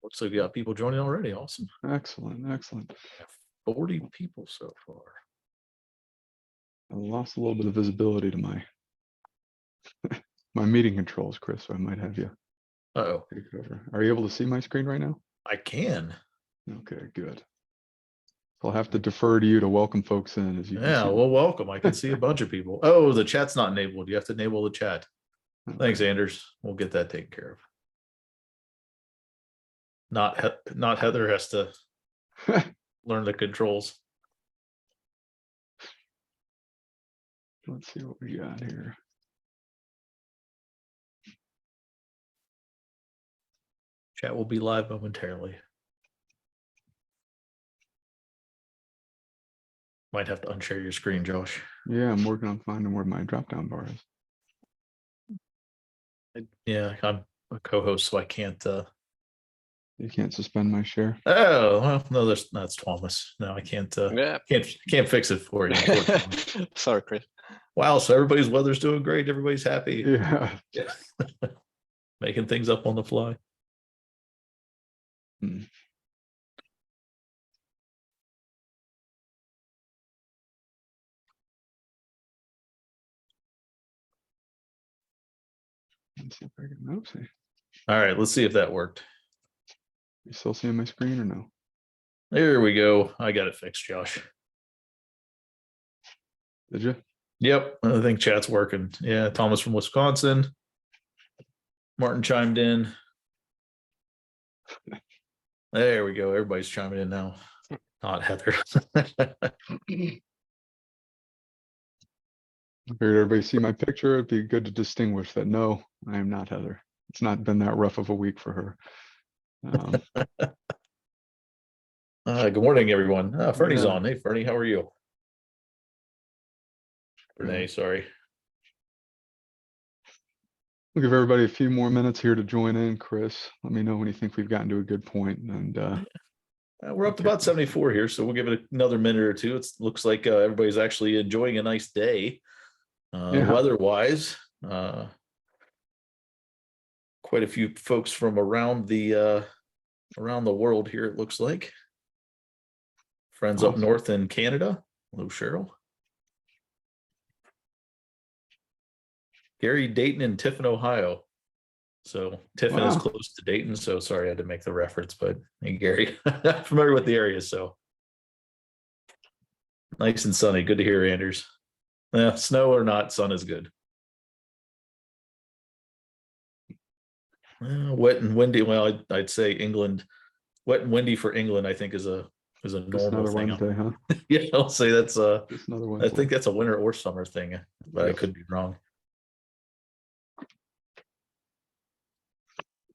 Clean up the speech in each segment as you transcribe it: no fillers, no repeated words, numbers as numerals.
Looks like we got people joining already. Awesome. Excellent. 40 people so far. I lost a little bit of visibility to my my meeting controls, Chris, so I might have you Uh-oh. take over. Are you able to see my screen right now? I can. Okay, good. So I'll have to defer to you to welcome folks in as you can see. Well, welcome. I can see a bunch of people. Oh, the chat's not enabled. You have to enable the chat. Okay. Thanks, Anders. We'll get that taken care of. Not Heather has to learn the controls. Let's see what we got here. Chat will be live momentarily. Might have to unshare your screen, Josh. Yeah, I'm working on finding where my drop-down bar is. Yeah, I'm a co-host, so I can't. You can't suspend my share. Oh well, no, that's Tuomas. No, I can't. Can't fix it for you. Unfortunately. Sorry, Chris. Wow, so everybody's weather's doing great. Everybody's happy. Yeah. Making things up on the fly. Let's see if I can see. All right, let's see if that worked. You still seeing my screen or no? There we go. I got it fixed, Josh. Did you? Yep, I think chat's working. Yeah, Thomas from Wisconsin. Martin chimed in. There we go. Everybody's chiming in now. Not Heather. I figured everybody see my picture. It'd be good to distinguish that no, I am not Heather. It's not been that rough of a week for her. Good morning, everyone. Fernie's Yeah. on. Hey, Fernie, how are you? Renee, sorry. We'll give everybody a few more minutes here to join in. Chris, let me know when you think we've gotten to a good point. And we're up to about 74 here, so we'll give it another minute or two. It looks like everybody's actually enjoying a nice day. Weather-wise, quite a few folks from around the world here, it looks like. Friends Awesome. up north in Canada. Hello, Cheryl. Gary, Dayton, and Tiffin, Ohio. So Tiffin is close to Dayton, so sorry I had to make the reference, but hey, Gary, I'm familiar with the area, so. Nice and sunny. Good to hear, Anders. Snow or not, sun is good. Wet and windy. Well, I'd say England. Wet and windy for England, I think, is a normal thing. Wednesday, huh? Yeah, I'll say that's another Wednesday. I think that's a winter or summer thing, but I could be wrong.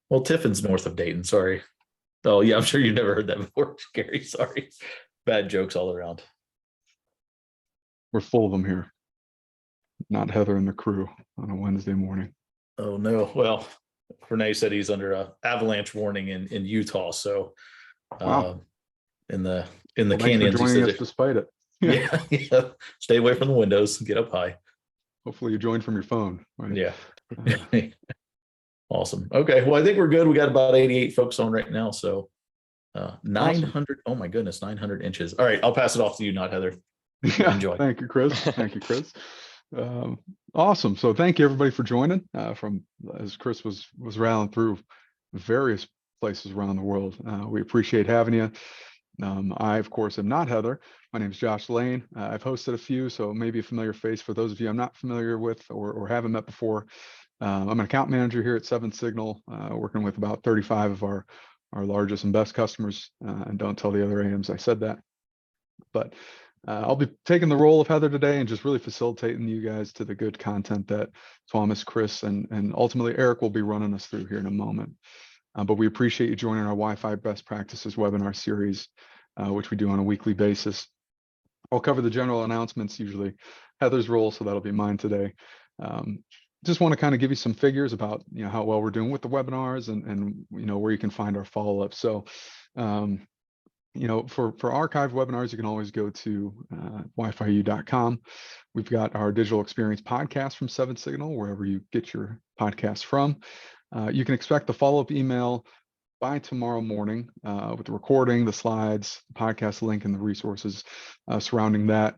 Well, Tiffin's north of Dayton. Sorry. Oh yeah, I'm sure you've never heard that before, Gary. Sorry. Bad jokes all around. We're full of them here. Not Heather and the crew on a Wednesday morning. Oh no. Well, Renee said he's under a avalanche warning in Utah. So in the canyons. Thanks for joining us despite it. Yeah. Stay away from the windows, get up high. Hopefully you joined from your phone. Right? Yeah. Awesome. Okay. Well, I think we're good. We got about 88 folks on right now. So 900. Awesome. Oh my goodness, 900 inches. All right. I'll pass it off to you, not Heather. Yeah, enjoy. Thank you, Chris. Thank you, Chris. Awesome. So thank you everybody for joining. From as Chris was rattling through various places around the world. We appreciate having you. I, of course, am not Heather. My name is Josh Lane. I've hosted a few, so maybe a familiar face for those of you I'm not familiar with or haven't met before. I'm an account manager here at 7 Signal, working with about 35 of our largest and best customers. And don't tell the other AMs I said that. But I'll be taking the role of Heather today and just really facilitating you guys to the good content that Tuomas, Chris, and ultimately Eric will be running us through here in a moment. But we appreciate you joining our Wi-Fi Best Practices webinar series, which we do on a weekly basis. I'll cover the general announcements, usually Heather's role, so that'll be mine today. Just want to kind of give you some figures about how well we're doing with the webinars and where you can find our follow-up. So for archived webinars, you can always go to wifiu.com. We've got our digital experience podcast from 7 Signal, wherever you get your podcasts from. You can expect the follow-up email by tomorrow morning with the recording, the slides, the podcast link, and the resources surrounding that.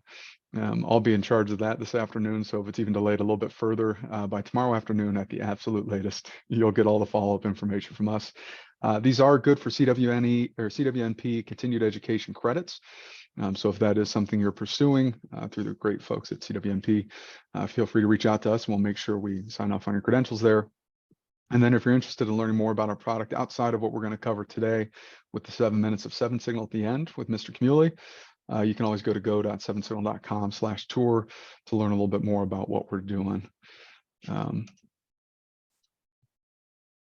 I'll be in charge of that this afternoon. So if it's even delayed a little bit further, by tomorrow afternoon at the absolute latest, you'll get all the follow-up information from us. These are good for CWNE or CWNP continued education credits. So if that is something you're pursuing through the great folks at CWNP, feel free to reach out to us and we'll make sure we sign off on your credentials there. And then if you're interested in learning more about our product outside of what we're going to cover today with the 7 minutes of 7 Signal at the end with Mr. Camuli, you can always go to go.7signal.com/tour to learn a little bit more about what we're doing. And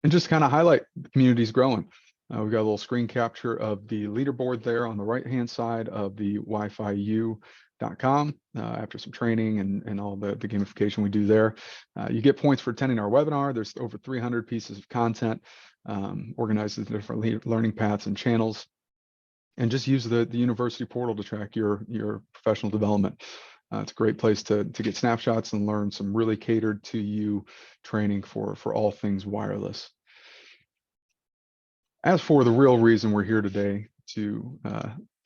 just kind of highlight the community's growing. We've got a little screen capture of the leaderboard there on the right-hand side of the wifiu.com after some training and all the gamification we do there. You get points for attending our webinar. There's over 300 pieces of content organized into different learning paths and channels. And just use the university portal to track your professional development. It's a great place to get snapshots and learn some really catered to you training for all things wireless. As for the real reason we're here today to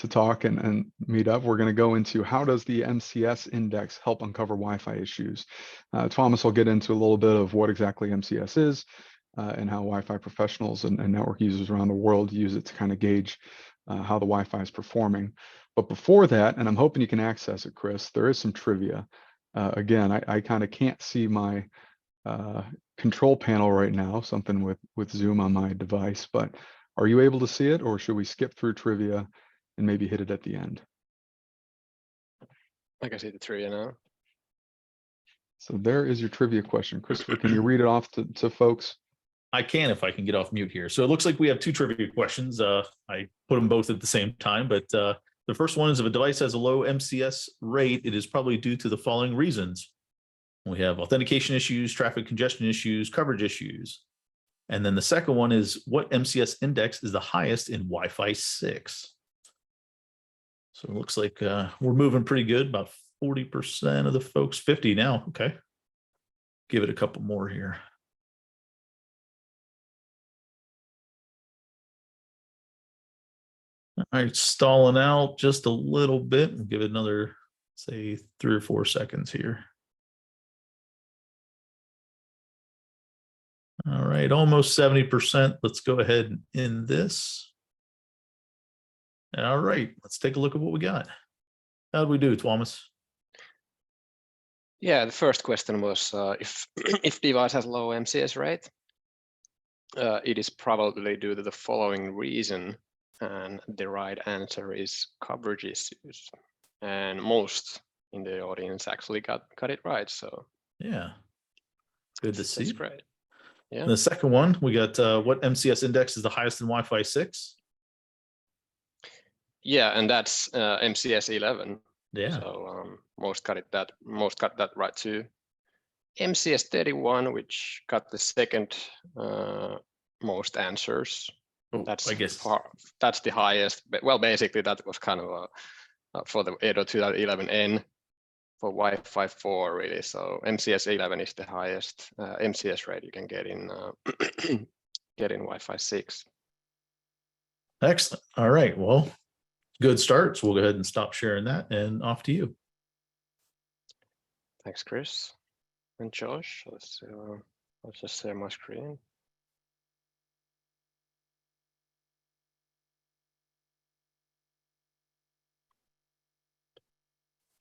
talk and meet up, we're going to go into how does the MCS Index help uncover Wi-Fi issues. Tuomas will get into a little bit of what exactly MCS is and how Wi-Fi professionals and network users around the world use it to kind of gauge how the Wi-Fi is performing. But before that, and I'm hoping you can access it, Chris, there is some trivia. Again, I kind of can't see my control panel right now, something with Zoom on my device, but are you able to see it, or should we skip through trivia and maybe hit it at the end? I can see the trivia now. So there is your trivia question. Christopher, can you read it off to folks? I can if I can get off mute here. So it looks like we have 2 trivia questions. I put them both at the same time, but the first one is if a device has a low MCS rate, it is probably due to the following reasons. We have authentication issues, traffic congestion issues, coverage issues. And then the second one is what MCS index is the highest in Wi-Fi 6? So it looks like we're moving pretty good, about 40% of the folks, 50 now. Okay. Give it a couple more here. All right, stalling out just a little bit. We'll give it another, say, 3 or 4 seconds here. All right, almost 70%. Let's go ahead and end this. All right, let's take a look at what we got. How did we do, Tuomas? Yeah, the first question was if device has low MCS rate, it is probably due to the following reason. And the right answer is coverage issues. And most in the audience actually got it right. So yeah, good to see. That's great. Yeah. The second one, we got what MCS index is the highest in Wi-Fi 6? Yeah, and that's MCS 11. Yeah. So most got that right too. MCS 31, which got the second most answers. Oh, That's I guess that's the highest. But well, basically that was kind of for the 802.11n for Wi-Fi 4 really. So MCS 11 is the highest MCS rate you can get in Wi-Fi 6. Excellent. All right. Well, good start. So we'll go ahead and stop sharing that and off to you. Thanks, Chris and Josh. Let's just share my screen.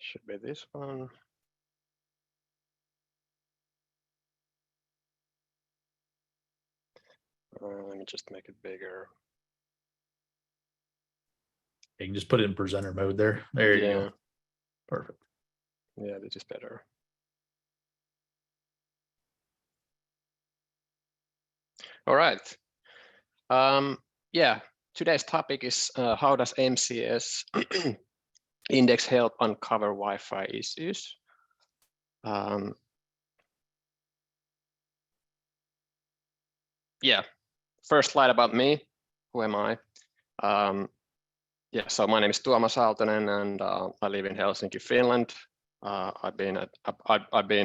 Should be this one. Let me just make it bigger. You can just put it in presenter mode there. There you go. Perfect. Yeah, this is better. All right. Yeah, today's topic is how does MCS Index help uncover Wi-Fi issues? Yeah, first slide about me. Who am I? Yeah, so my name is Tuomas Aaltonen, and I live in Helsinki, Finland. I've been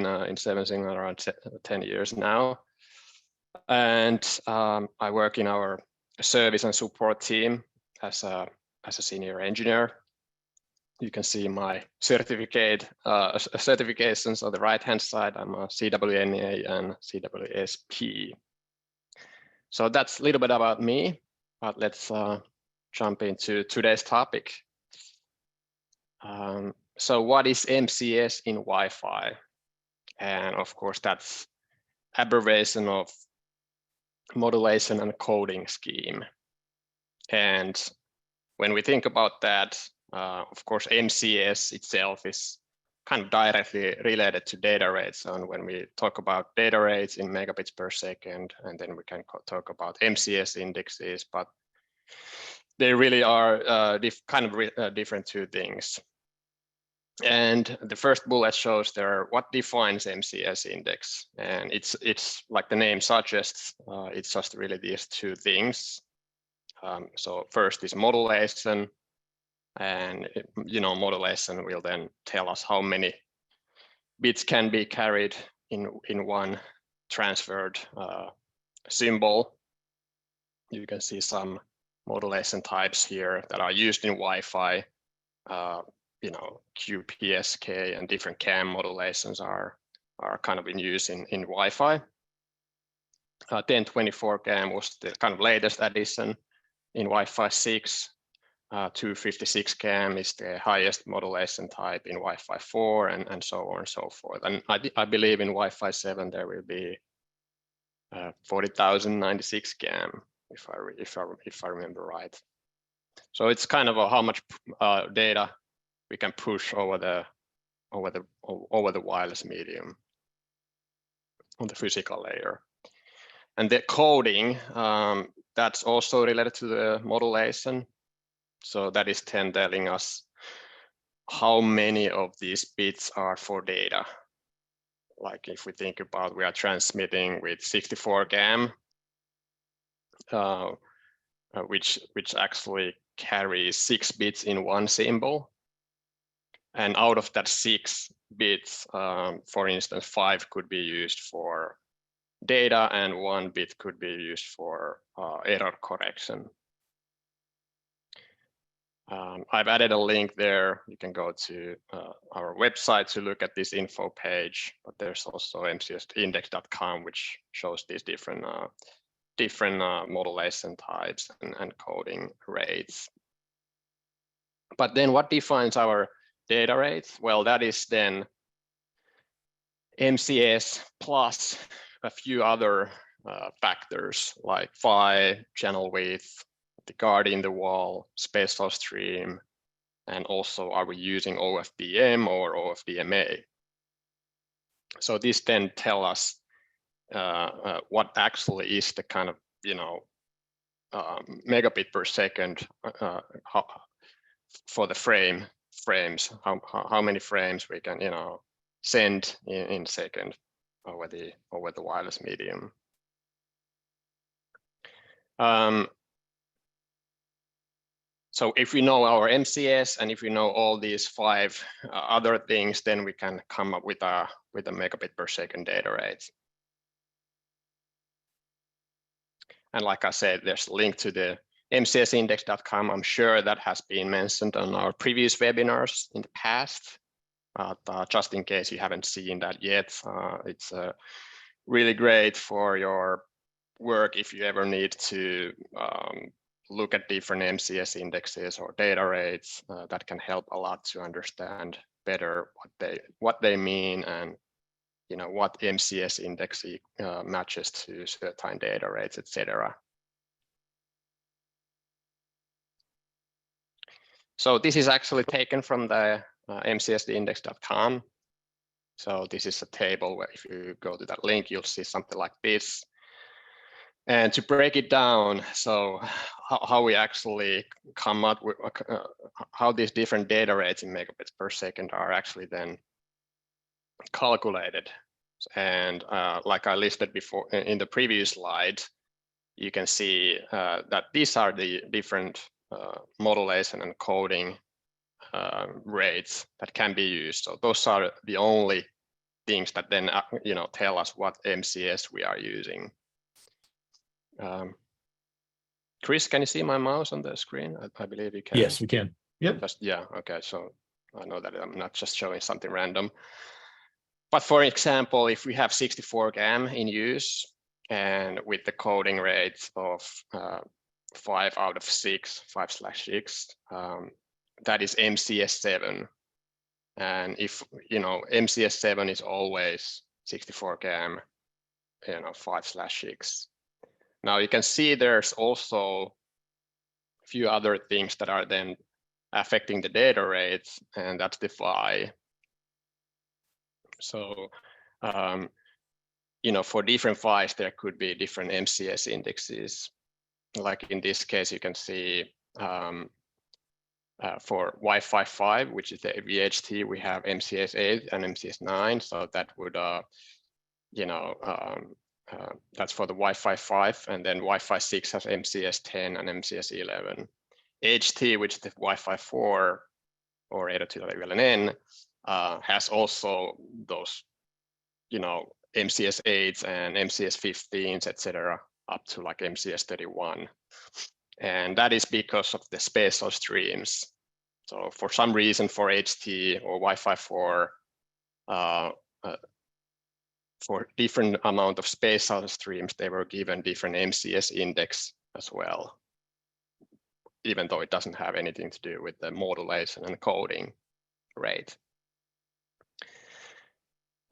in 7 Signal around 10 years now, and I work in our service and support team as a senior engineer. You can see my certifications on the right-hand side. I'm a CWNA and CWSP. So that's a little bit about me, but let's jump into today's topic. So what is MCS in Wi-Fi? And of course, that's abbreviation of modulation and coding scheme. And when we think about that, of course, MCS itself is kind of directly related to data rates. And when we talk about data rates in megabits per second, and then we can talk about MCS indexes, but they really are different two things. And the first bullet shows there what defines MCS index, and it's like the name suggests, it's just really these two things. So first is modulation, and modulation will then tell us how many bits can be carried in one transferred symbol. You can see some modulation types here that are used in Wi-Fi. QPSK and different CAM modulations are kind of in use in Wi-Fi. 1024 CAM was the kind of latest addition in Wi-Fi 6. 256 CAM is the highest modulation type in Wi-Fi 4, and so on and so forth. And I believe in Wi-Fi 7 there will be 40,096 CAM, if I remember right. So it's kind of how much data we can push over the wireless medium on the physical layer. And the coding, that's also related to the modulation. So that is then telling us how many of these bits are for data. Like if we think about, we are transmitting with 64 GAM, which actually carries 6 bits in one symbol. And out of that 6 bits, for instance, 5 could be used for data and 1 bit could be used for error correction. I've added a link there. You can go to our website to look at this info page, but there's also MCSindex.com, which shows these different modulation types and coding rates. But then what defines our data rates? Well, that is then MCS plus a few other factors like PHY, channel width, the guard in the wall, spatial stream, and also are we using OFDM or OFDMA? So this then tell us what actually is the kind of megabit per second for the frames, how many frames we can send in second over the wireless medium. So if we know our MCS and if we know all these 5 other things, then we can come up with a megabit per second data rate. And like I said, there's a link to the MCSindex.com. I'm sure that has been mentioned on our previous webinars in the past, but just in case you haven't seen that yet, it's really great for your work if you ever need to look at different MCS indexes or data rates. That can help a lot to understand better what they mean and what MCS index matches to certain data rates, etc. So this is actually taken from the MCSindex.com. So this is a table where if you go to that link, you'll see something like this. And to break it down, so how we actually come up with how these different data rates in megabits per second are actually then calculated. And like I listed before in the previous slide, you can see that these are the different modulation and coding rates that can be used. So those are the only things that then tell us what MCS we are using. Chris, can you see my mouse on the screen? I believe you can. Yes, we can. Yep. Just, yeah, okay, so I know that I'm not just showing something random. But for example, if we have 64 GAM in use and with the coding rate of 5 out of 6, 5/6, that is MCS 7. And if, you know, MCS 7 is always 64 GAM, you know, 5/6. Now you can see there's also a few other things that are then affecting the data rates, and that's the phi. So, you know, for different phis, there could be different MCS indexes. Like in this case, you can see for Wi-Fi 5, which is the VHT, we have MCS 8 and MCS 9. So that would, you know, that's for the Wi-Fi 5, and then Wi-Fi 6 has MCS 10 and MCS 11. HT, which is the Wi-Fi 4 or 802.11n, has also those, you know, MCS 8s and MCS 15s, etc., up to like MCS 31. And that is because of the spatial streams. So for some reason, for HT or Wi-Fi 4, for different amount of spatial streams, they were given different MCS index as well, even though it doesn't have anything to do with the modulation and coding rate.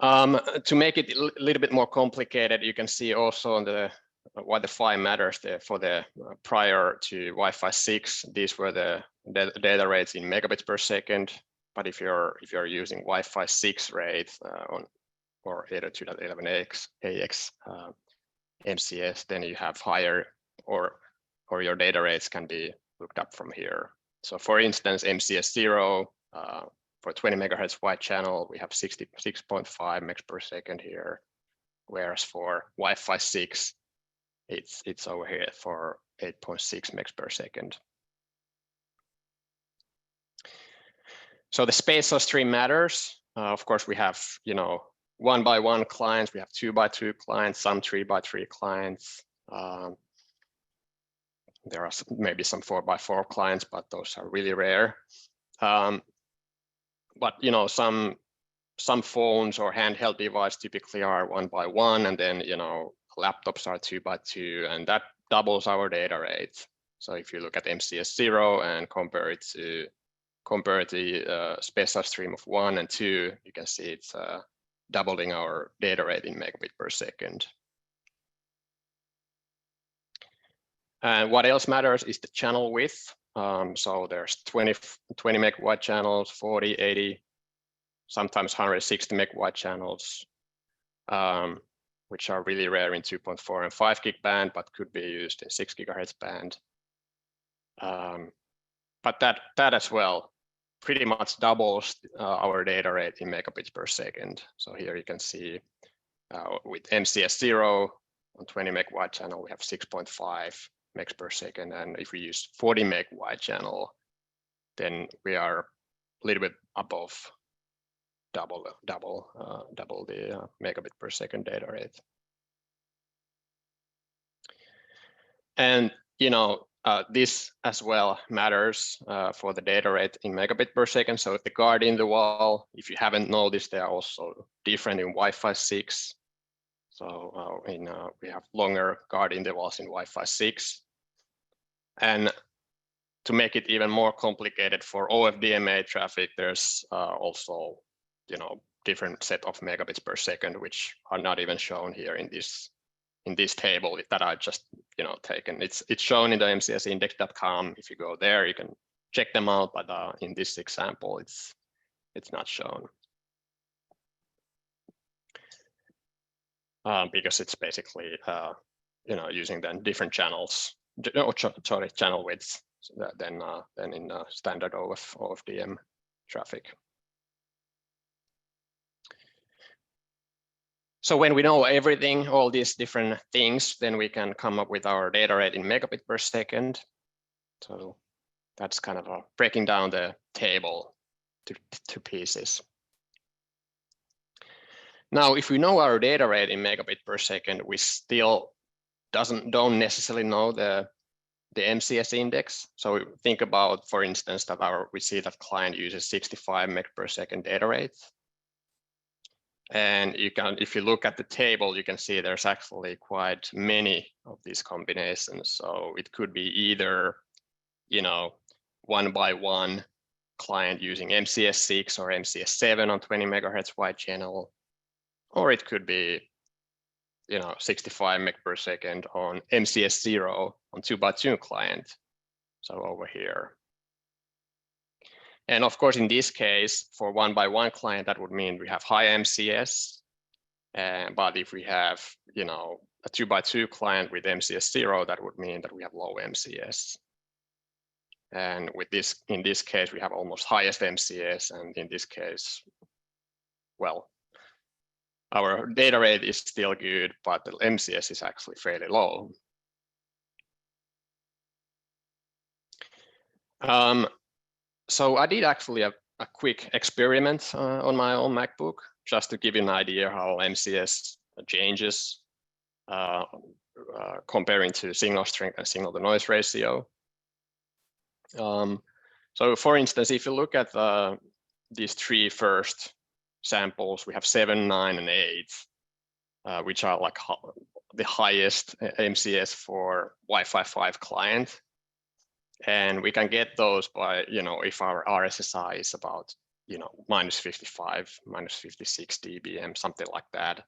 To make it a little bit more complicated, you can see also on the why the phi matters there. For the prior to Wi-Fi 6, these were the data rates in megabits per second. But if you're using Wi-Fi 6 rate on or 802.11ax MCS, then you have higher, or your data rates can be looked up from here. So for instance, MCS 0 for 20 megahertz wide channel, we have 66.5 megs per second here, whereas for Wi-Fi 6, it's over here for 8.6 megs per second. So the spatial stream matters. Of course, we have, you know, 1x1 clients, we have 2x2 clients, some 3x3 clients. There are maybe some 4x4 clients, but those are really rare. But you know, some phones or handheld devices typically are 1x1, and then, you know, laptops are 2x2, and that doubles our data rate. So if you look at MCS 0 and compare the spatial stream of 1 and 2, you can see it's doubling our data rate in megabit per second. And what else matters is the channel width. So there's 20 meg wide channels, 40, 80, sometimes 160 meg wide channels, which are really rare in 2.4 and 5 gig band, but could be used in 6 gigahertz band. But that as well pretty much doubles our data rate in megabits per second. So here you can see with MCS 0 on 20 meg wide channel, we have 6.5 megs per second. And if we use 40 meg wide channel, then we are a little bit above double the megabit per second data rate. And you know, this as well matters for the data rate in megabit per second. So the guard in the wall, if you haven't noticed, they are also different in Wi-Fi 6. So we have longer guard intervals in Wi-Fi 6. And to make it even more complicated for OFDMA traffic, there's also, you know, different set of megabits per second, which are not even shown here in this table that I just, you know, taken. It's shown in the mcsindex.com. If you go there, you can check them out. But in this example, it's not shown because it's basically, you know, using then different channels, channel widths than in standard OFDM traffic. So when we know everything, all these different things, then we can come up with our data rate in megabit per second. So that's kind of breaking down the table to pieces. Now, if we know our data rate in megabit per second, we still don't necessarily know the the MCS index. So think about, for instance, that we see that client uses 65 meg per second data rate. And you can, if you look at the table, you can see there's actually quite many of these combinations. So it could be either, you know, 1-by-1 client using MCS 6 or MCS 7 on 20 megahertz wide channel, or it could be, you know, 65 meg per second on MCS 0 on 2-by-2 client. So over here. And of course, in this case, for 1-by-1 client, that would mean we have high MCS. But if we have, you know, a 2-by-2 client with MCS 0, that would mean that we have low MCS. And with this, in this case, we have almost highest MCS. And in this case, well, our data rate is still good, but the MCS is actually fairly low. So I did actually a quick experiment on my own MacBook, just to give you an idea how MCS changes comparing to signal strength and signal to noise ratio. So for instance, if you look at these three first samples, we have 7, 9, and 8, which are like the highest MCS for Wi-Fi 5 client. And we can get those by, you know, if our RSSI is about, you know, -55, -56 dBm, something like that.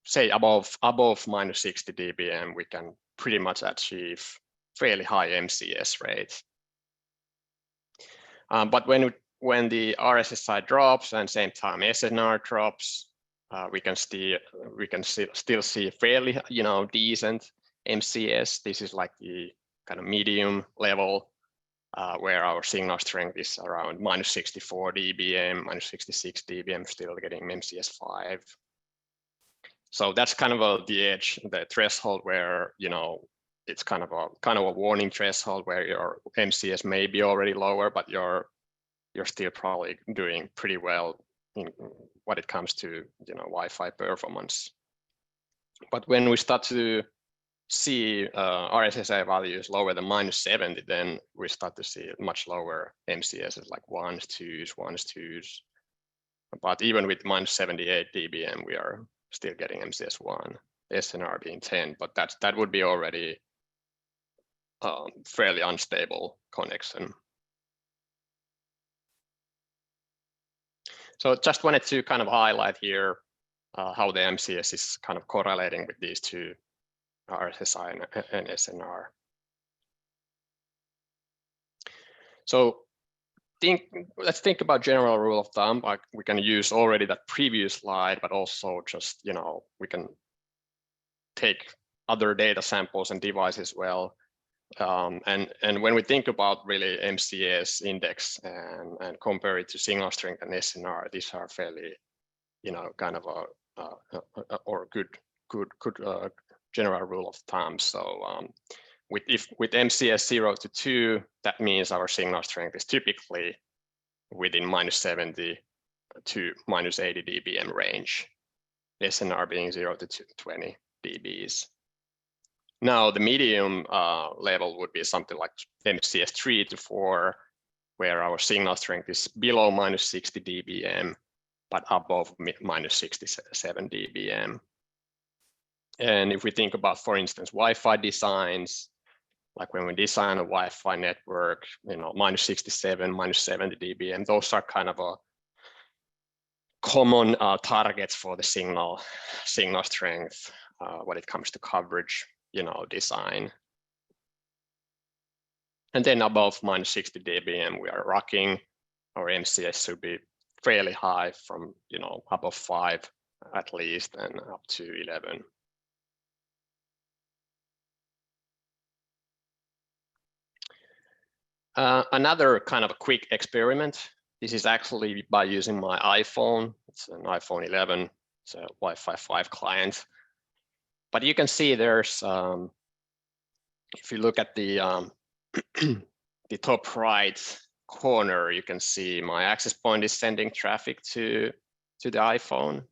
Say above -60 dBm, we can pretty much achieve fairly high MCS rate. But when the RSSI drops and same time SNR drops, we can still see fairly, you know, decent MCS. This is like the kind of medium level, where our signal strength is around -64 dBm, -66 dBm, still getting MCS 5. So that's kind of the edge, the threshold where, you know, it's kind of a warning threshold where your MCS may be already lower, but you're still probably doing pretty well in what it comes to, you know, Wi-Fi performance. But when we start to see RSSI values lower than -70, then we start to see much lower MCSs, like 1s, 2s, 1s, 2s. But even with -78 dBm, we are still getting MCS 1, SNR being 10, but that would be already fairly unstable connection. So just wanted to kind of highlight here how the MCS is kind of correlating with these two, RSSI and SNR. So let's think about general rule of thumb. Like we can use already that previous slide, but also just, you know, we can take other data samples and devices as well. And when we think about really MCS index and compare it to signal strength and SNR, these are fairly, you know, kind of or good general rule of thumb. So with MCS 0 to 2, that means our signal strength is typically within -70 to -80 dBm range, SNR being 0 to 20 dBs. Now the medium level would be something like MCS 3 to 4, where our signal strength is below -60 dBm, but above -67 dBm. And if we think about, for instance, Wi-Fi designs, like when we design a Wi-Fi network, you know, -67, -70 dBm, those are kind of a common targets for the signal strength when it comes to coverage, you know, design. And then above -60 dBm, we are rocking. Our MCS should be fairly high, from, you know, above 5 at least and up to 11. Another kind of a quick experiment. This is actually by using my iPhone. It's an iPhone 11. It's a Wi-Fi 5 client. But you can see there's, if you look at the the top right corner, you can see my access point is sending traffic to the iPhone.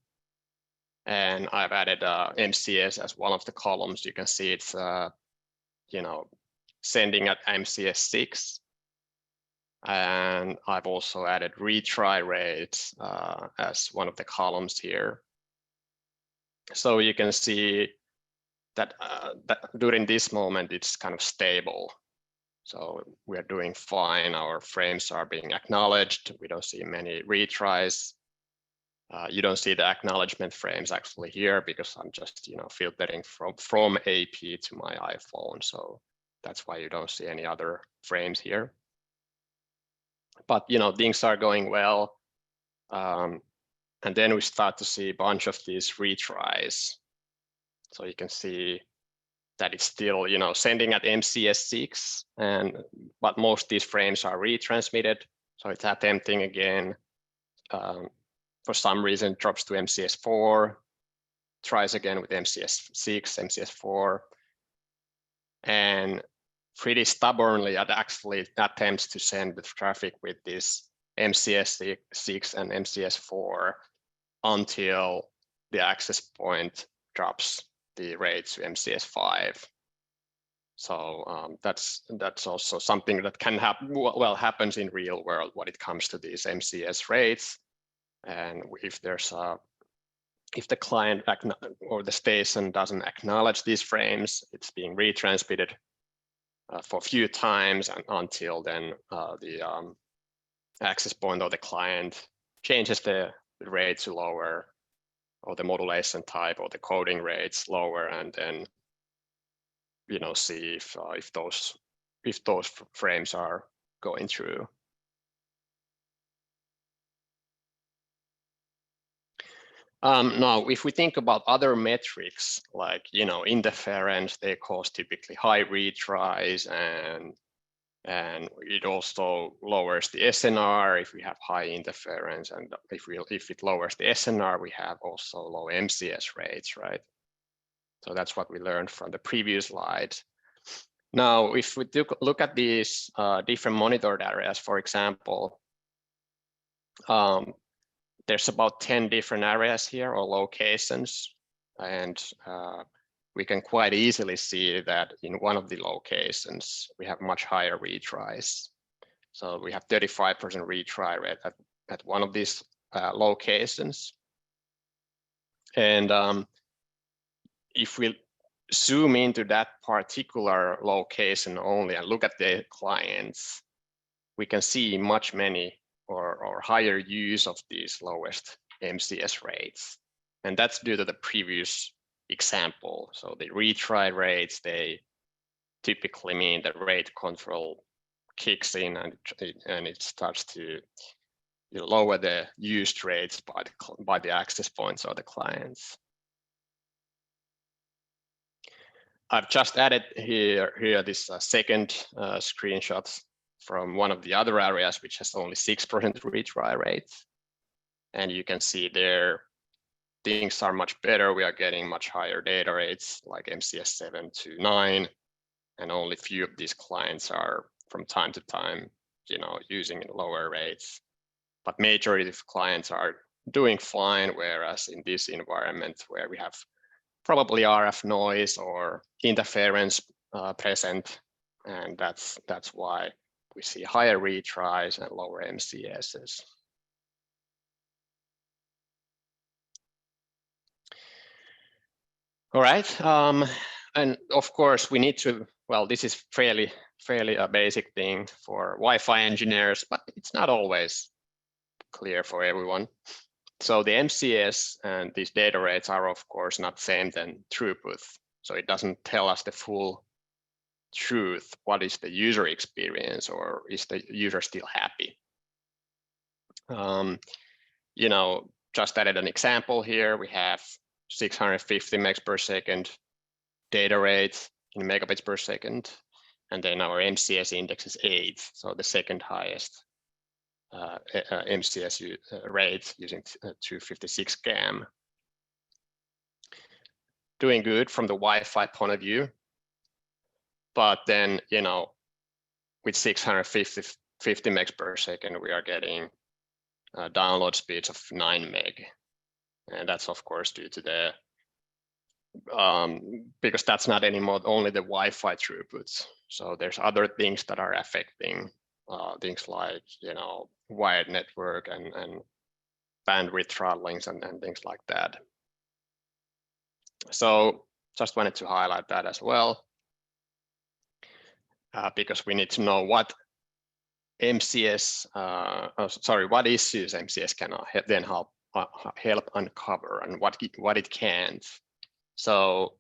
And I've added MCS as one of the columns. You can see it's, you know, sending at MCS 6. And I've also added retry rates as one of the columns here. So you can see that, that during this moment, it's kind of stable. So we are doing fine. Our frames are being acknowledged. We don't see many retries. You don't see the acknowledgement frames actually here because I'm just filtering from AP to my iPhone. So that's why you don't see any other frames here. But things are going well. And then we start to see a bunch of these retries. So you can see that it's still sending at MCS 6, but most of these frames are retransmitted. So it's attempting again. For some reason, drops to MCS 4, tries again with MCS 6, MCS 4, and pretty stubbornly it actually attempts to send the traffic with this MCS 6 and MCS 4 until the access point drops the rate to MCS 5. So that's also something that can happen. Well, happens in real world when it comes to these MCS rates. And if the client or the station doesn't acknowledge these frames, it's being retransmitted for a few times until then the access point or the client changes the rate to lower, or the modulation type or the coding rates lower, and then see if those frames are going through. Now, if we think about other metrics like interference, they cause typically high retries, and it also lowers the SNR if we have high interference, and if it lowers the SNR, we have also low MCS rates, right? So that's what we learned from the previous slide. Now, if we look at these different monitored areas, for example, there's about 10 different areas here or locations, and we can quite easily see that in one of the locations we have much higher retries. So we have 35% retry rate at one of these locations. And if we zoom into that particular location only and look at the clients, we can see many or higher use of these lowest MCS rates. And that's due to the previous example. So the retry rates, they typically mean that rate control kicks in and it starts to lower the used rates by the access points or the clients. I've just added here this second screenshot from one of the other areas, which has only 6% retry rate. And you can see there, things are much better. We are getting much higher data rates like MCS 7 to 9, and only few of these clients are from time to time, using lower rates. But majority of clients are doing fine, whereas in this environment where we have probably RF noise or interference present, and that's why we see higher retries and lower MCSs. All right, and of course we need to, well, this is fairly a basic thing for Wi-Fi engineers, but it's not always clear for everyone. So the MCS and these data rates are of course not same than throughput. So it doesn't tell us the full truth. What is the user experience, or is the user still happy? Just added an example here. We have 650 megs per second data rate in megabits per second, and then our MCS index is 8, so the second highest MCS rate using 256 GAM. Doing good from the Wi-Fi point of view, but then with 650 megs per second, we are getting download speeds of 9 meg, and that's of course due to the because that's not anymore only the Wi-Fi throughputs. So there's other things that are affecting things like, wired network and bandwidth throttlings and things like that. So just wanted to highlight that as well, because we need to know what MCS, what issues MCS can then help uncover and what it can't. So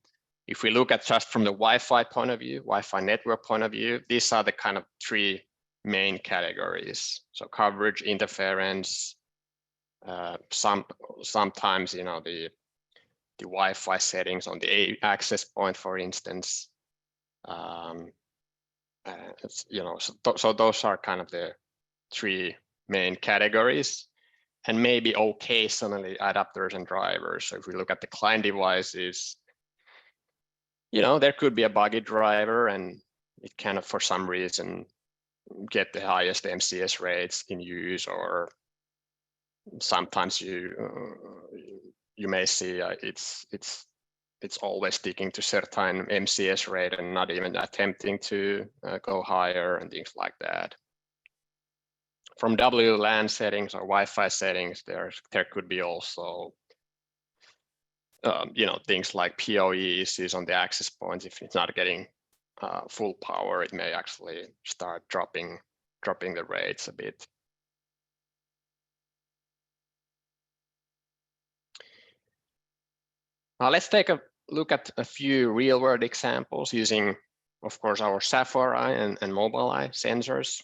if we look at just from the Wi-Fi point of view, Wi-Fi network point of view, these are the kind of three main categories. So coverage, interference, sometimes the Wi-Fi settings on the access point, for instance. So those are kind of the three main categories, and maybe occasionally adapters and drivers. So if we look at the client devices, there could be a buggy driver and it kind of for some reason get the highest MCS rates in use, or sometimes you may see it's always sticking to certain MCS rate and not even attempting to go higher and things like that. From WLAN settings or Wi-Fi settings, there could be also things like PoE issues on the access points. If it's not getting full power, it may actually start dropping the rates a bit. Now let's take a look at a few real-world examples using, of course, our Sapphire and Mobileye sensors.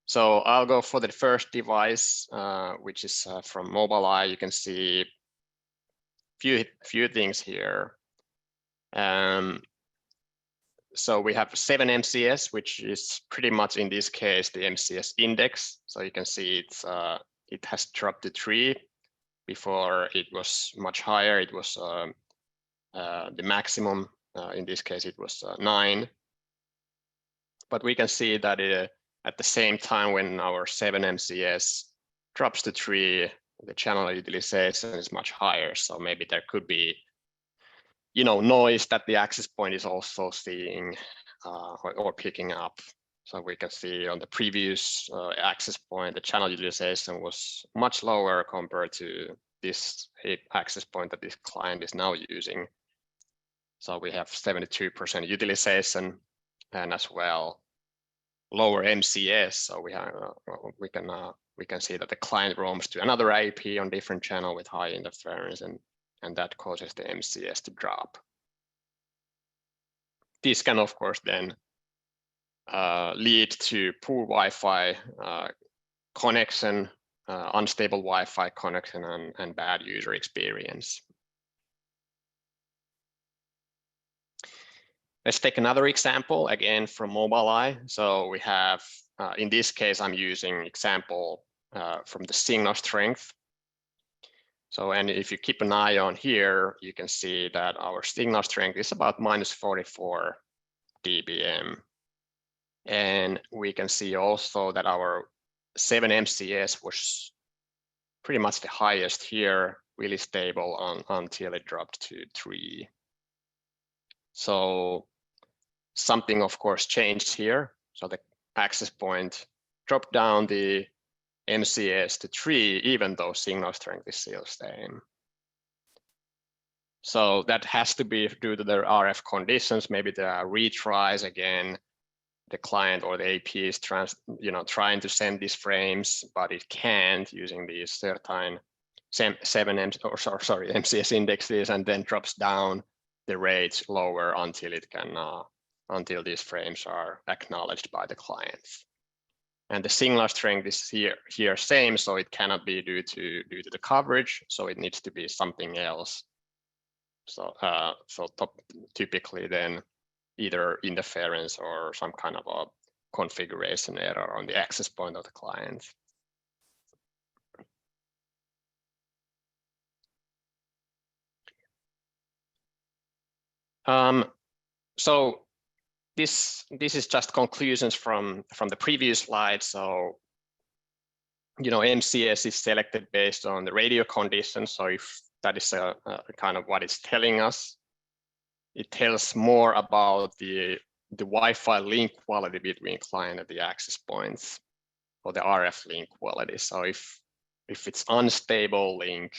So I'll go for the first device, which is from Mobileye. You can see few things here. So we have 7 MCS, which is pretty much in this case the MCS index. So you can see it has dropped to 3. Before it was much higher. It was the maximum. In this case, it was 9. But we can see that at the same time, when our 7 MCS drops to 3, the channel utilization is much higher. So maybe there could be, noise that the access point is also seeing or picking up. So we can see on the previous access point, the channel utilization was much lower compared to this access point that this client is now using. So we have 72% utilization and as well lower MCS. So we can see that the client roams to another IP on different channel with high interference, and that causes the MCS to drop. This can of course then lead to poor Wi-Fi connection, unstable Wi-Fi connection, and bad user experience. Let's take another example, again from Mobileye. So we have, in this case, I'm using example from the signal strength. So, and if you keep an eye on here, you can see that our signal strength is about -44 dBm. And we can see also that our 7 MCS was pretty much the highest here, really stable until it dropped to 3. So something of course changed here. So the access point dropped down the MCS to 3, even though signal strength is still the same. So that has to be due to the RF conditions. Maybe there are retries again. The client or the AP is trying to send these frames, but it can't using these certain 7 MCS indexes, and then drops down the rates lower until it can until these frames are acknowledged by the clients. And the signal strength is here same, so it cannot be due to the coverage, so it needs to be something else. So typically then either interference or some kind of a configuration error on the access point of the client. So this is just conclusions from the previous slide. So MCS is selected based on the radio conditions. So if that is kind of what it's telling us. It tells more about the Wi-Fi link quality between client and the access points, or the RF link quality. So if it's unstable link,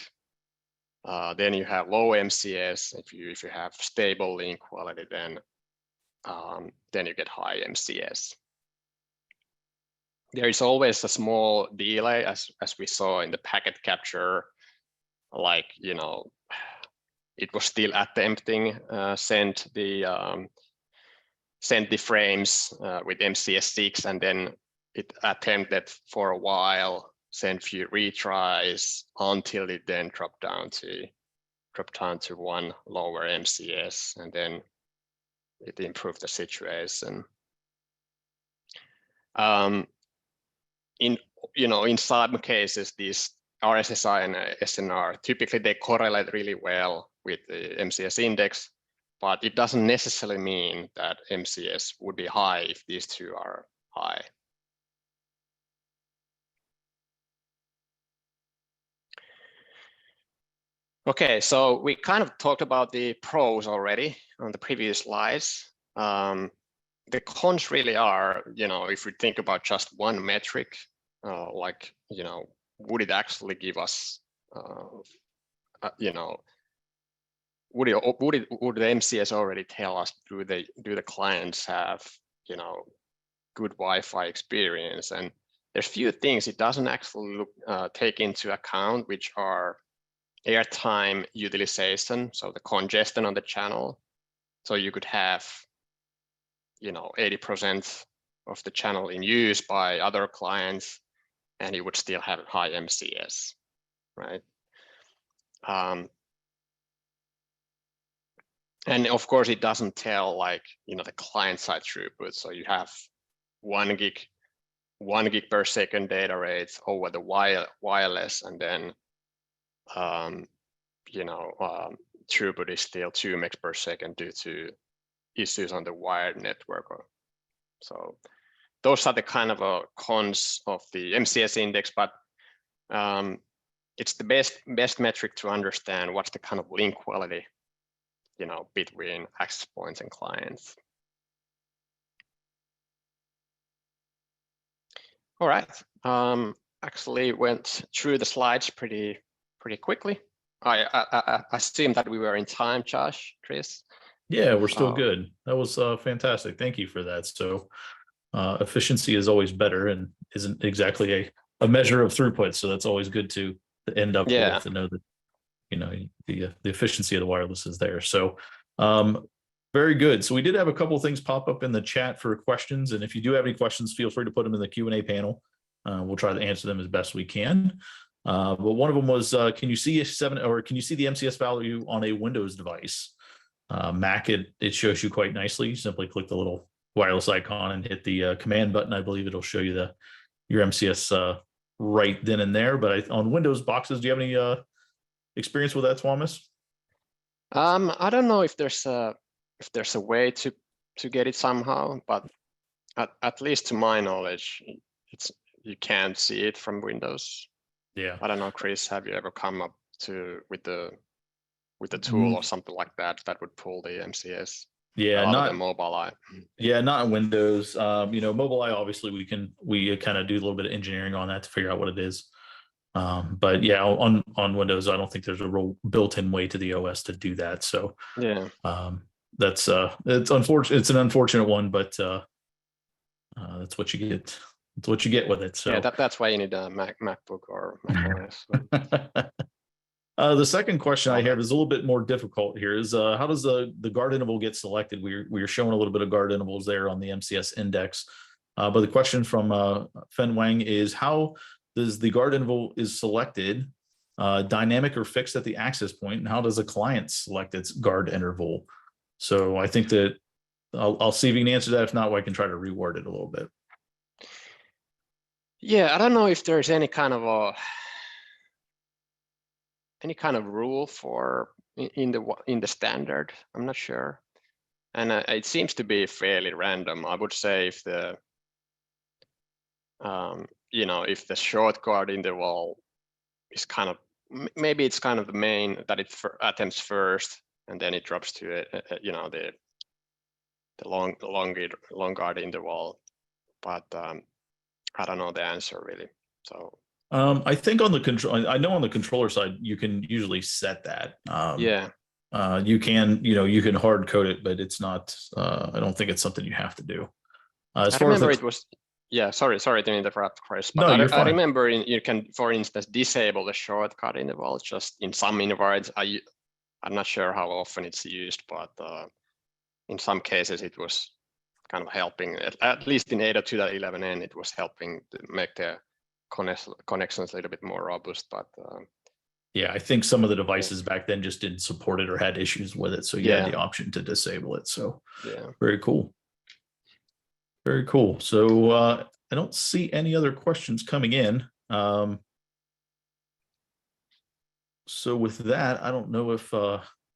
then you have low MCS. If you have stable link quality, then you get high MCS. There is always a small delay, as we saw in the packet capture, like, you know, it was still attempting send the frames with MCS 6, and then it attempted for a while, send few retries until it then dropped down to one lower MCS, and then it improved the situation. In some cases, these RSSI and SNR, typically they correlate really well with the MCS index, but it doesn't necessarily mean that MCS would be high if these two are high. Okay, so we kind of talked about the pros already on the previous slides. The cons really are, if we think about just one metric, like, would it actually give us, would the MCS already tell us, do the clients have, good Wi-Fi experience? And there's few things it doesn't actually take into account, which are airtime utilization, so the congestion on the channel. So you could have 80% of the channel in use by other clients, and you would still have high MCS, right? And of course, it doesn't tell, like, the client side throughput. So you have 1 gig per second data rates over the wireless, and then throughput is still 2 megs per second due to issues on the wired network. So those are the kind of cons of the MCS index, but it's the best metric to understand what's the kind of link quality, between access points and clients. All right, actually went through the slides pretty quickly. I assume that we were in time, Josh, Chris. Yeah, we're still good. That was fantastic. Thank you for that. So efficiency is always better and isn't exactly a measure of throughput. So that's always good to end up with, to know that, the efficiency of the wireless is there. So very good. So we did have a couple of things pop up in the chat for questions. And if you do have any questions, feel free to put them in the Q&A panel. We'll try to answer them as best we can. But one of them was, can you see can you see the MCS value on a Windows device? Mac, it shows you quite nicely. You simply click the little wireless icon and hit the command button. I believe it'll show you your MCS right then and there. But on Windows boxes, do you have any experience with that, Tuomas? I don't know if there's a way to get it somehow, but at least to my knowledge, you can't see it from Windows. Yeah. I don't know, Chris, have you ever come up with the tool or something like that would pull the MCS? Yeah, not the Mobileye. Yeah, not in Windows. Mobileye, obviously we kind of do a little bit of engineering on that to figure out what it is. But yeah, on Windows, I don't think there's a real built-in way to the OS to do that. So yeah, that's it's unfortunate. It's an unfortunate one, but that's what you get. It's what you get with it. So yeah, that's why you need a MacBook or Mac OS. The second question I have is a little bit more difficult here. Is how does the guard interval get selected? We're showing a little bit of guard intervals there on the MCS index, but the question from Fen Wang is, how does the guard interval is selected, dynamic or fixed at the access point, and how does a client select its guard interval? So I think that I'll see if you can answer that. If not, I can try to reword it a little bit. Yeah, I don't know if there's any kind of rule for in the standard. I'm not sure, and it seems to be fairly random. I would say if the if the short guard interval is kind of maybe it's kind of the main that it attempts first, and then it drops to the long guard interval. But I don't know the answer really. So I think on the control, I know on the controller side, you can usually set that. yeah, You can hard code it, but it's not. I don't think it's something you have to do. As I far as remember it was. Yeah, sorry to interrupt, Chris. But No, you're I fine. remember you can, for instance, disable the shortcut interval just in some intervals. I'm not sure how often it's used, but in some cases it was kind of helping. At least in 802.11n, it was helping to make the connections a little bit more robust. But yeah, I think some of the devices back then just didn't support it or had issues with it, so you had the option to disable it. So yeah, very cool. Very cool. So I don't see any other questions coming in. So with that, I don't know if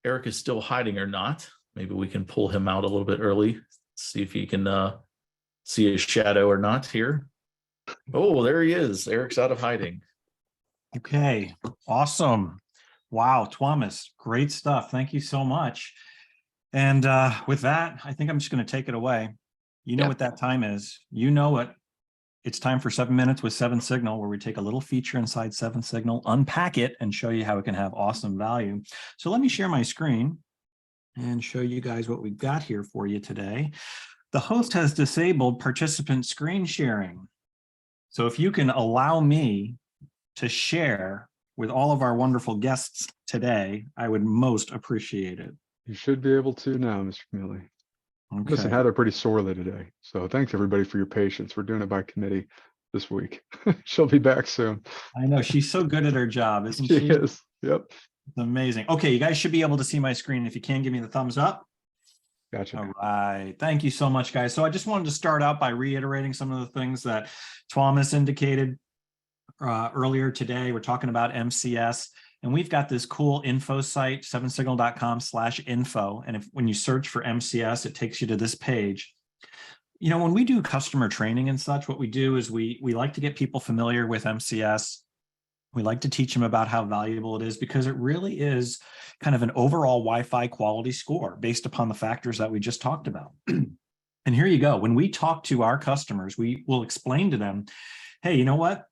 Eric is still hiding or not. Maybe we can pull him out a little bit early, see if he can see his shadow or not here. Oh, there he is. Eric's out of hiding. Okay, awesome. Wow, Tuomas, great stuff. Thank you so much. And with that, I think I'm just going to take it away. You know what that time is. You know it. It's time for 7 minutes with 7 Signal, where we take a little feature inside 7 Signal, unpack it, and show you how it can have awesome value. So let me share my screen and show you guys what we've got here for you today. The host has disabled participant screen sharing. So if you can allow me to share with all of our wonderful guests today, I would most appreciate it. You should be able to now, Mr. Camilli. Okay. Listen, had her pretty sorely today. So thanks everybody for your patience. We're doing it by committee this week. She'll be back soon. I know she's so good at her job, isn't she? She is. Yep. It's amazing. Okay, you guys should be able to see my screen. If you can, give me the thumbs up. Gotcha. All right. Thank you so much, guys. So I just wanted to start out by reiterating some of the things that Tuomas indicated earlier today. We're talking about MCS, and we've got this cool info site, 7signal.com/info. And when you search for MCS, it takes you to this page. You know, when we do customer training and such, what we do is we like to get people familiar with MCS. We like to teach them about how valuable it is, because it really is kind of an overall Wi-Fi quality score based upon the factors that we just talked about. And here you go. When we talk to our customers, we will explain to them, hey, you know what?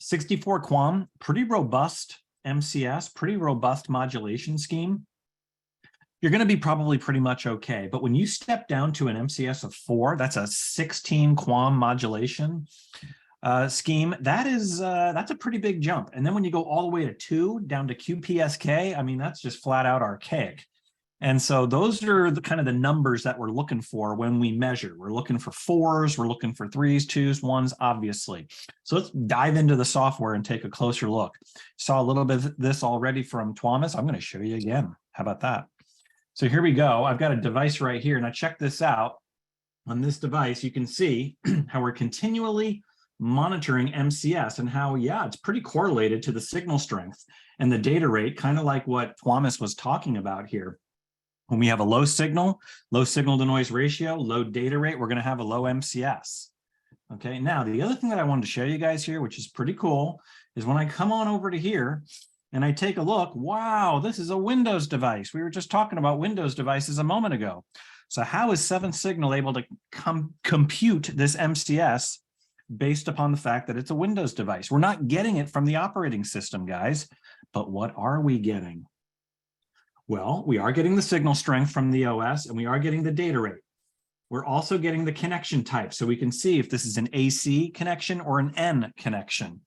64 QAM, pretty robust MCS, pretty robust modulation scheme. You're going to be probably pretty much okay. But when you step down to an MCS of 4, that's a 16 QAM modulation scheme. That's a pretty big jump. And then when you go all the way to 2 down to QPSK, I mean, that's just flat out archaic. And so those are the kind of the numbers that we're looking for when we measure. We're looking for 4s, we're looking for 3s, 2s, 1s, obviously. So let's dive into the software and take a closer look. Saw a little bit of this already from Tuomas. I'm going to show you again. How about that? So here we go. I've got a device right here. Now check this out. On this device, you can see how we're continually monitoring MCS and how, yeah, it's pretty correlated to the signal strength and the data rate, kind of like what Tuomas was talking about here. When we have a low signal to noise ratio, low data rate, we're going to have a low MCS. Okay, now the other thing that I wanted to show you guys here, which is pretty cool, is when I come on over to here and I take a look, wow, this is a Windows device. We were just talking about Windows devices a moment ago. So how is 7 Signal able to compute this MCS based upon the fact that it's a Windows device? We're not getting it from the operating system, guys, but what are we getting? Well, we are getting the signal strength from the OS, and we are getting the data rate. We're also getting the connection type, so we can see if this is an AC connection or an N connection.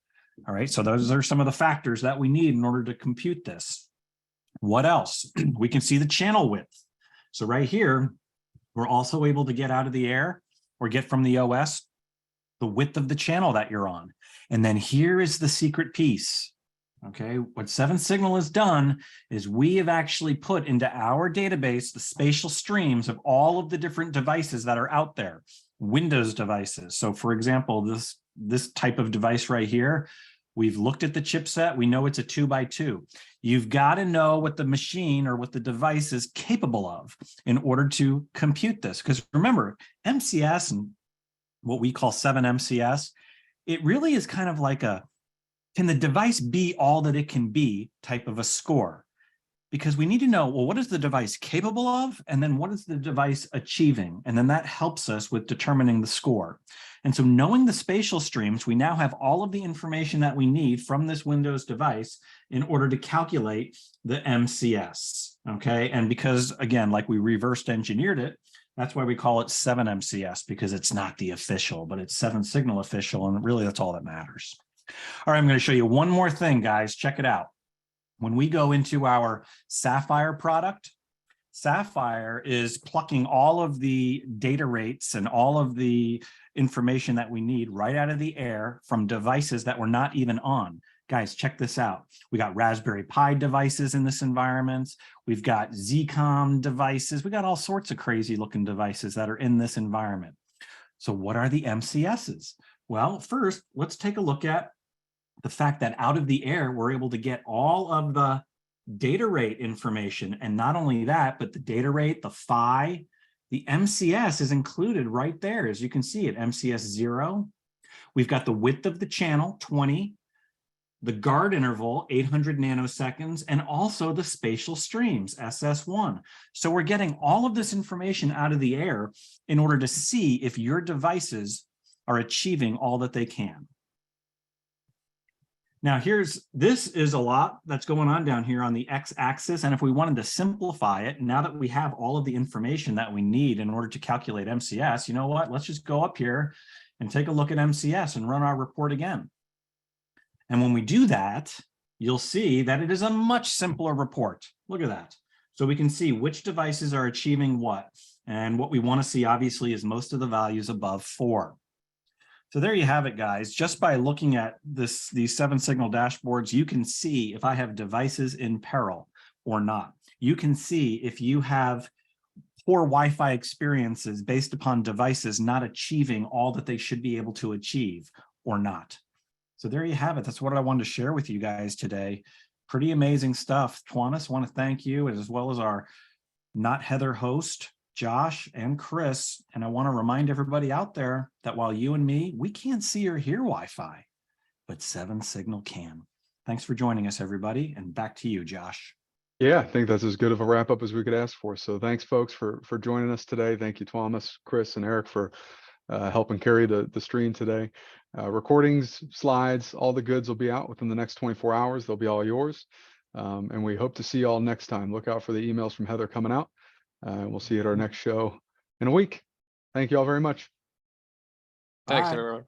All right, so those are some of the factors that we need in order to compute this. What else? We can see the channel width. So right here, we're also able to get out of the air or get from the OS the width of the channel that you're on. And then here is the secret piece. Okay, what 7 Signal has done is we have actually put into our database the spatial streams of all of the different devices that are out there, Windows devices. So for example, this type of device right here, we've looked at the chipset, we know it's a 2x2. You've got to know what the machine or what the device is capable of in order to compute this. Because remember, MCS and what we call 7 MCS, it really is kind of like a can the device be all that it can be type of a score? Because we need to know, well, what is the device capable of? And then what is the device achieving? And then that helps us with determining the score. And so knowing the spatial streams, we now have all of the information that we need from this Windows device in order to calculate the MCS, okay? And because, again, like we reversed engineered it, that's why we call it 7MCS, because it's not the official, but it's 7 signal official, and really that's all that matters. All right, I'm going to show you one more thing, guys. Check it out. When we go into our Sapphire product, Sapphire is plucking all of the data rates and all of the information that we need right out of the air from devices that we're not even on. Guys, check this out. We got Raspberry Pi devices in this environment. We've got ZCOM devices. We got all sorts of crazy looking devices that are in this environment. So what are the MCSs? Well, first, let's take a look at the fact that out of the air, we're able to get all of the data rate information. And not only that, but the data rate, the phi, the MCS is included right there. As you can see at MCS 0, we've got the width of the channel, 20, the guard interval, 800 nanoseconds, and also the spatial streams, SS1. So we're getting all of this information out of the air in order to see if your devices are achieving all that they can. Now this is a lot that's going on down here on the x-axis, and if we wanted to simplify it, now that we have all of the information that we need in order to calculate MCS, you know what, let's just go up here and take a look at MCS and run our report again. And when we do that, you'll see that it is a much simpler report. Look at that. So we can see which devices are achieving what, and what we want to see obviously is most of the values above 4. So there you have it, guys. Just by looking at these 7 signal dashboards, you can see if I have devices in peril or not. You can see if you have poor Wi-Fi experiences based upon devices not achieving all that they should be able to achieve or not. So there you have it. That's what I wanted to share with you guys today. Pretty amazing stuff. Tuomas, I want to thank you, as well as our Not Heather host, Josh and Chris. And I want to remind everybody out there that while you and me, we can't see or hear Wi-Fi, but 7 Signal can. Thanks for joining us, everybody. And back to you, Josh. Yeah, I think that's as good of a wrap up as we could ask for. So thanks, folks, for joining us today. Thank you, Tuomas, Chris, and Eric for helping carry the stream today. Recordings, slides, all the goods will be out within the next 24 hours. They'll be all yours. And we hope to see you all next time. Look out for the emails from Heather coming out. We'll see you at our next show in a week. Thank you all very much. Thanks, Bye. everyone.